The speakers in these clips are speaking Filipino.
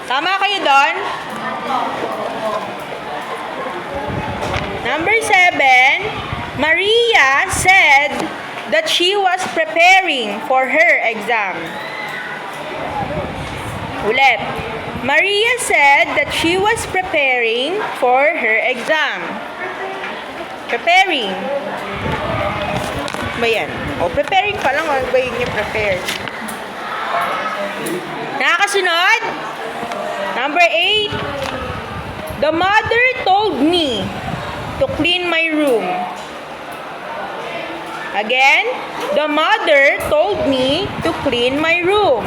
Tama kayo doon? Number 7, Maria said that she was preparing for her exam. Ulit. Maria said that she was preparing for her exam. Preparing. Ba yan? O, preparing pa lang. Ano ba yun yung prepared? Nakakasunod? Number 8. The mother told me to clean my room. Again, the mother told me to clean my room.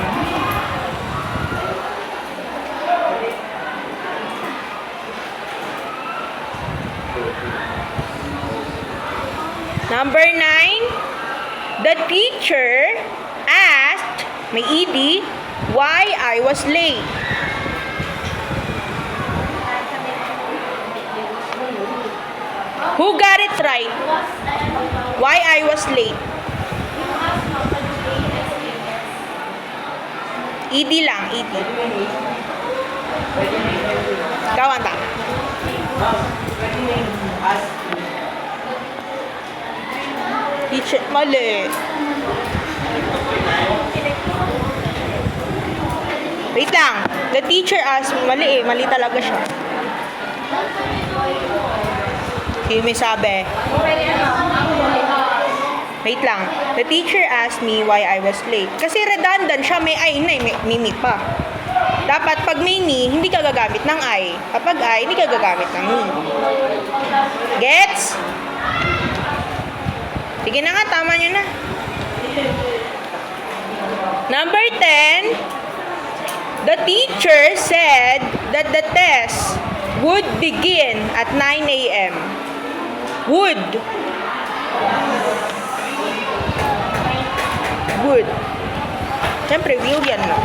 Number 9, the teacher asked, may ED, why I was late. Who got it right? Why I was late? ED lang, ED. Ikaw ang tama. Teacher, mali. Wait lang. The teacher asked, mali mali talaga siya. Yung may sabi. Wait lang. The teacher asked me why I was late. Kasi redundant siya, may I na, may me pa. Dapat pag may me, hindi ka gagamit ng I. Kapag I, hindi ka gagamit ng me. Gets? Sige na nga, tama nyo na. Number 10, the teacher said that the test would begin at 9 a.m. Would. Would. Siyempre, will yan lang.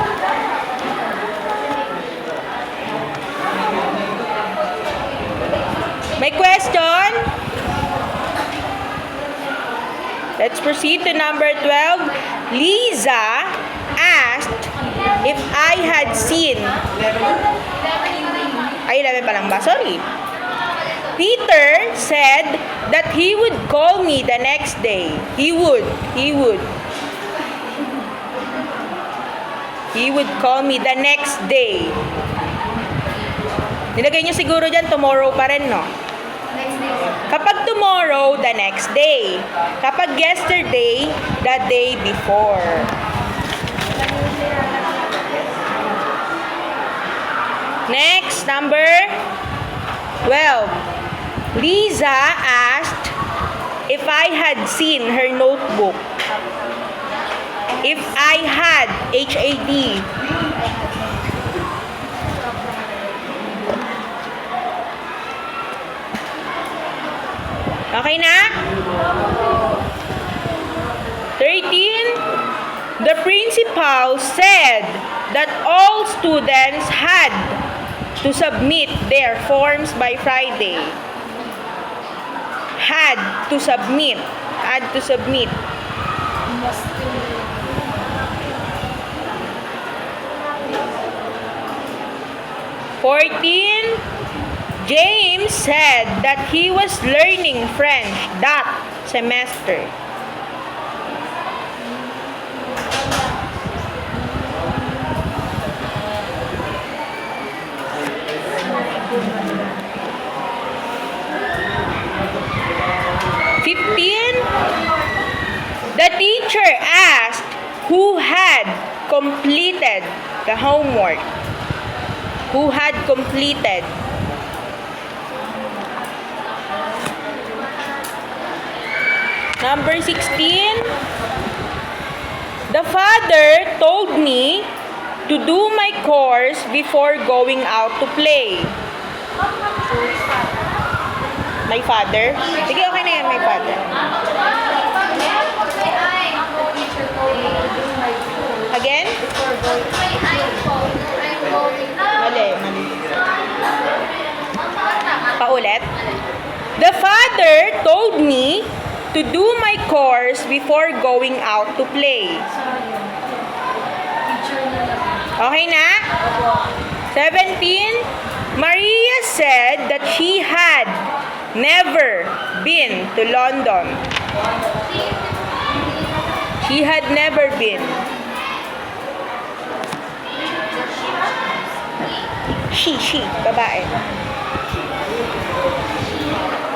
May question? Let's proceed to number 12. Liza asked if I had seen... Ay, 11 pa lang ba? Sorry. Peter said that he would call me the next day. He would. He would call me the next day. Nilagay niyo siguro dyan, tomorrow pa rin, no? Kapag tomorrow, the next day. Kapag yesterday, the day before. Next, number 12. Liza asked if I had seen her notebook. If I had, H-A-D. Okay na? 13. The principal said that all students had to submit their forms by Friday. Had to submit. 14. James said that he was learning French that semester. The teacher asked who had completed the homework. Who had completed? Number 16. The father told me to do my course before going out to play. My father? Sige, okay na yan, my father. Again? Mali. Paulit. The father told me to do my course before going out to play. Okay na? 17, Maria said that she had never been to London. She had never been. She, babae.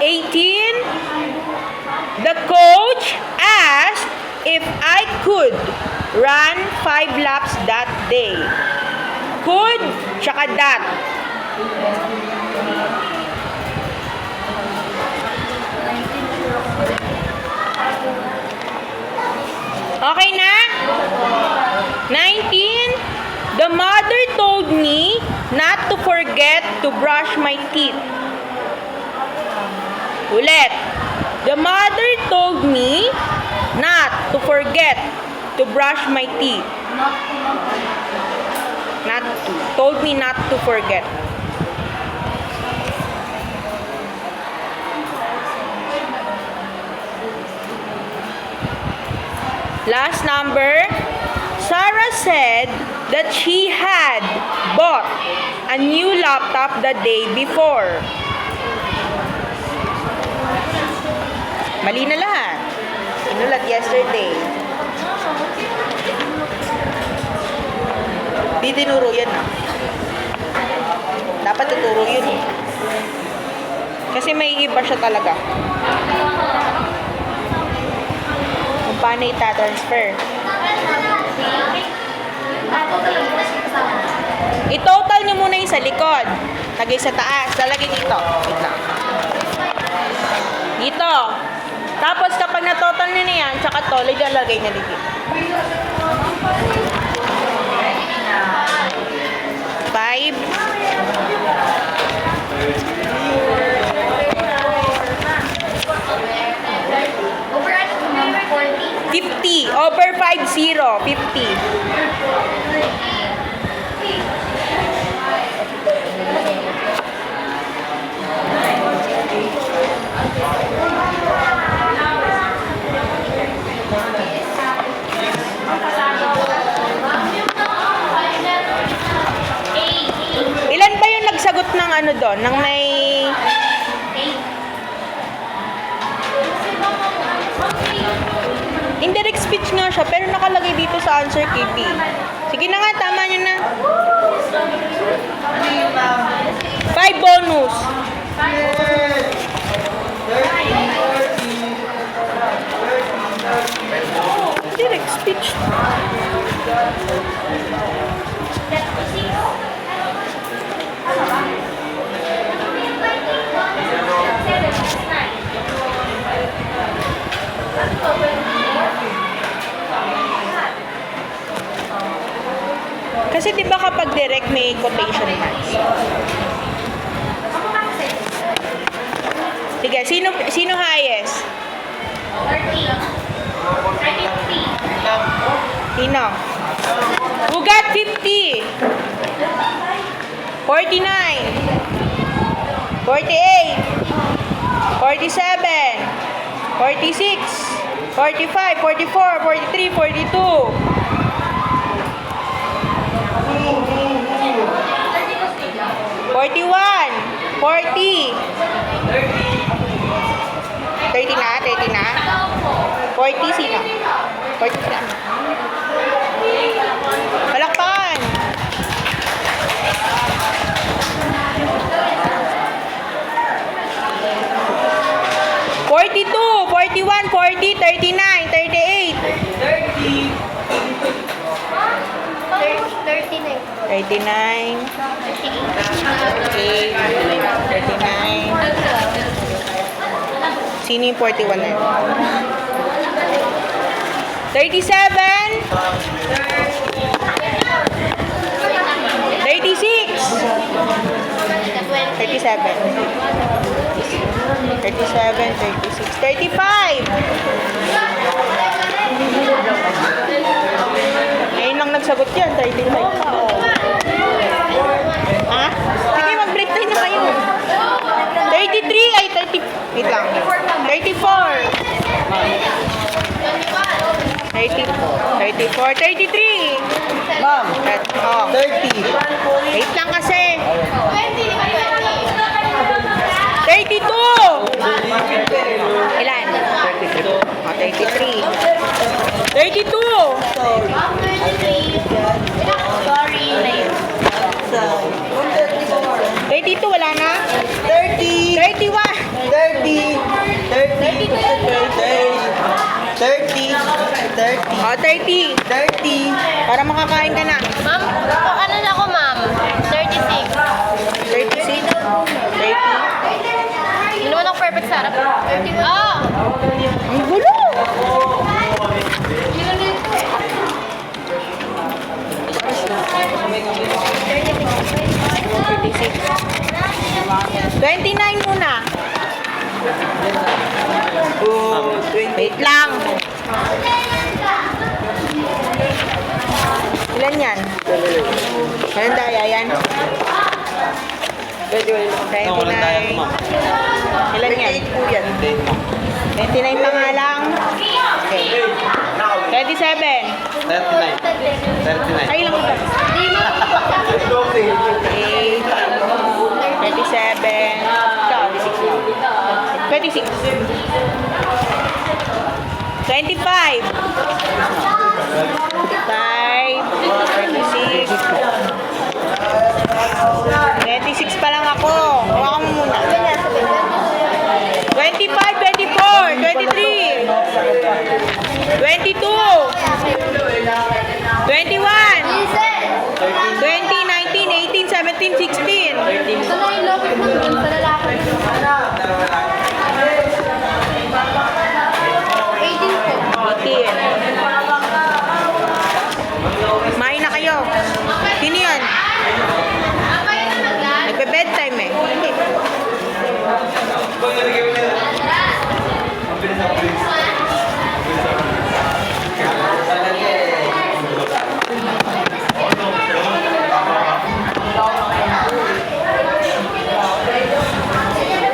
18, the coach asked if I could run 5 laps that day. Could, tsaka that. Okay na? 19, the mother told me not to forget to brush my teeth. Ulit. The mother told me not to forget to brush my teeth. Not to. Told me not to forget. Last number. Sarah said that she had bought a new laptop the day before. Mali na lahat. Inulat yesterday. Di tinuro yan ah. Dapat tuturo yun eh. Kasi may iba siya talaga. Kung paano itatransfer. I-total nyo muna yung sa likod. Lagay sa taas. Lalagay dito. Wait lang. Dito. Tapos kapag na-total nyo na yan, tsaka to, lagay nyo dito. 5. 50. Over 50. 50. Ilan ba yung nagsagot ng ano doon? Ng may... Indirect speech nga siya, pero nakalagay dito sa answer KP. Sige na nga, tama nyo na. 5 bonus. Direct speech. Kasi 'di ba kapag direct may quotation marks. Sige, sino highest? 30. 33. Sino? Who got 50? 49. 48. 47. 46. 45. 44. 43. 42. 41, 40, 30 na, 30 na. 40 sino? 40 sino? Palakpakan. 42, 41, 40, 39, 38. 39. 39. Sino yung 41 na yun? 37. 36. 37. 36. 35. Ngayon lang nagsagot yan. 35 pa. Ha? Sige, mag-break time na kayo. 33 ay 30. Wait lang. 34. 34. 33. Ma'am, Oh. 30. Wait lang kasi. 20, di ba 32! Ilan? 33. 32! 20? Sorry, late. 32, wala na? 30! 31! 30! 30! 30! 30! O, 30. 30! Para makakain ka na. Ma'am, ano na ako, ma'am? 36. 36. 30. Hindi naman ako perfect sa harap. 31. Ah! Ang gulo! $29 muna. Wait lang. Ilan yan? Walang daya yan? 29. Ilan yan? 29 pa nga lang. Okay. 27. 39. Ay, lang ito. Hindi, ma'am. 37. Ikaw, 26. 25. 26 pa lang ako. Hawakan mo muna. 25, 24, 23, 22, 21, 20, 19, 18, 17, 16. Sana yung love mo dun sa lalaki. 18 po. 18. Kumain na kayo. Sino yan? Kayo na mag-lunch. Nagbe-bedtime eh. Hindi.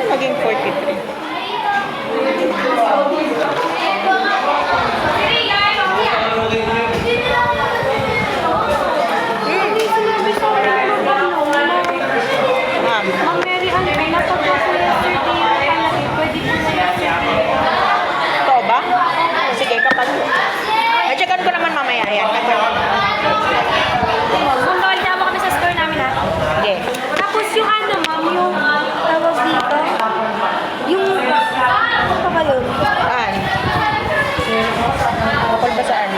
Maging 43. Ma'am. Ma'am Mary, ano, napag po yesterday yung palaki. Pwede po na yesterday. Ito ba? Sige, kapag... Na-checkan ko naman mamaya yan. Ma'am, bawal tama kami sa store namin ha. Sige. Tapos yung ano, ma'am, yung tawag dito, yung, ano pa ba yun? Saan? Kapal ba saan?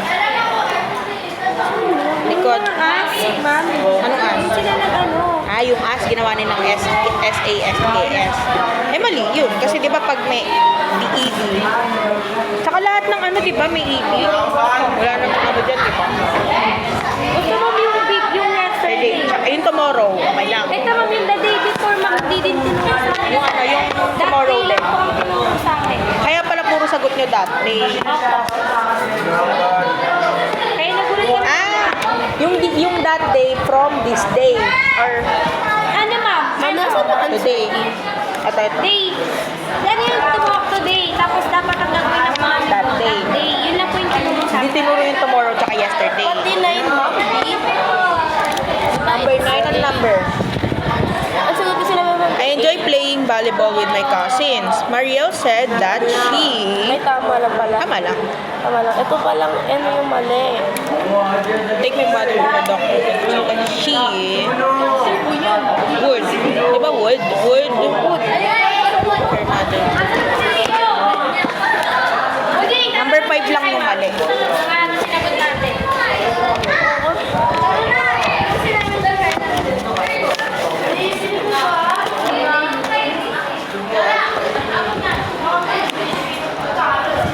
Likod. As, ma'am. Anong as? Sila nag-ano. Ah, yung as, ginawa nilang S-A-S-K-S. Eh, mali yun. Kasi di ba pag may ED, tsaka lahat ng ano, di ba, may ED? Wala namang ano dyan, di ba? Gusto ma'am yung big, yung Pwede. yesterday. Tsaka yung tomorrow, okay lang. Ito ma'am, yung the day before, ma'am, di din tinanong sa akin. Yung ano, yung tomorrow That day din. lang po ang tinanong sa akin. Kaya pala puro sagot nyo that day. Kaya nagulat kami. Ah, yung that day from this day. Or Ano ma'am? Ano? today. At ito. Day. Ano yung tumawag today? Tapos dapat ang gagawin ng mga That day. Yun lang po yung tinanong sa Hindi akin. tinuro yung tomorrow tsaka yesterday. 49, ma'am. Number 9 ang number. Ang sagot ko sila, ma'am. I enjoy playing volleyball with my cousins. Mariel said that she... Tama lang pala. Tama lang. Tama lang. Ito palang, ano yung mali. Take my mother to the doctor. She... Would. Diba would? Would.